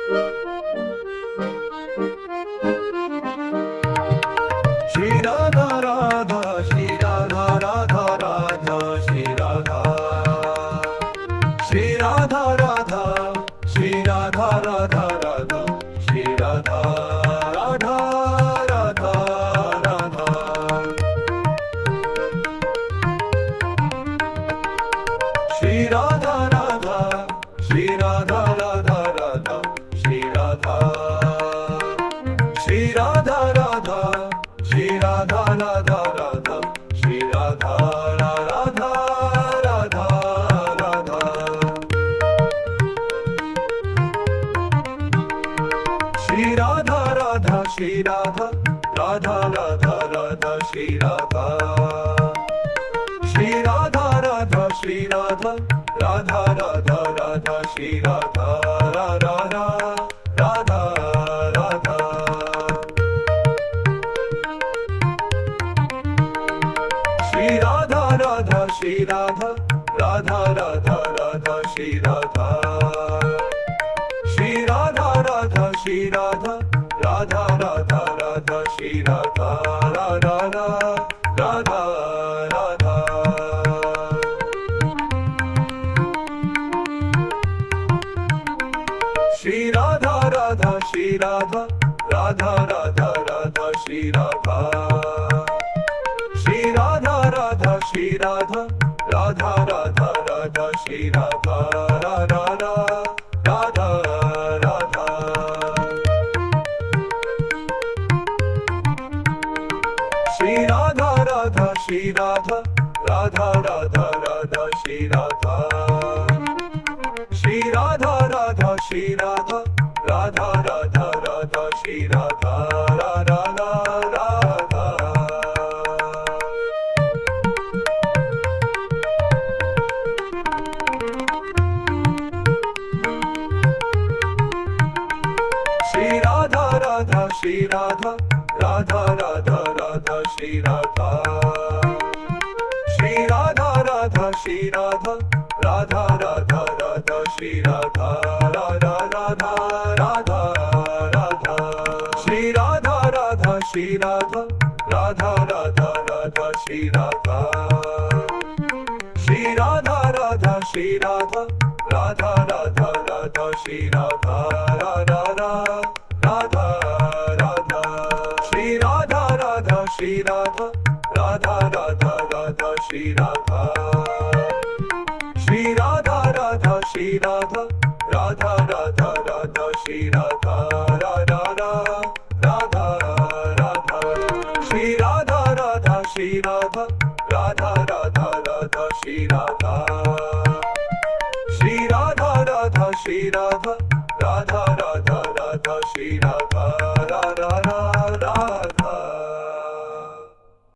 Shri Radha Radha, Shri Radha Radha Radha, Shri Radha. Shri Radha Radha, Shri Radha Radha Radha, Shri Radha Radha Radha Radha. Shri Radha Radha, Shri Radha Radha Radha, Shri Radha. Shri Radha Radha, Shri Radha Radha Radha, Shri Radha Radha Radha Radha. Shri Radha Radha, Shri Radha Radha Radha Radha, Shri Radha. Shri Radha Radha, Shri Radha Radha Radha Radha, Shri Radha Radha Radha Radha. Shri Radha Radha, Shri Radha Radha Radha Radha, Shri Radha. Shri Radha Radha, Shri Radha Radha Radha Radha, Shri Radha Radha Radha Radha. Shri Radha Radha, Shri Radha Radha Radha Radha, Shri Radha. Shri Radha Radha, Shri Radha Radha Radha Radha, Shri Radha Radha Radha Radha. Shri Radha Radha, Shri Radha Radha Radha Radha, Shri Radha. Shri Radha Radha, Shri Radha Radha Radha Radha, Shri Radha Radha Radha. Shri Radha Radha, Shri Radha Radha Radha Radha, Shri Radha. Shri Radha Radha, Shri Radha Radha Radha Radha, Shri Radha Radha Radha Radha Radha. Shri Radha Radha, Shri Radha Radha Radha Radha, Shri Radha. Shri Radha Radha, Shri Radha Radha Radha Radha, Shri Radha Radha Radha Radha. Shri Radha Radha, Shri Radha Radha Radha Radha, Shri Radha. Shri Radha Radha, Shri Radha Radha Radha Radha, Shri Radha Radha Radha Radha. Shri Radha Radha, Shri Radha Radha Radha Radha, Shri Radha. Shri Radha Radha, Shri Radha Radha Radha Radha, Shri Radha.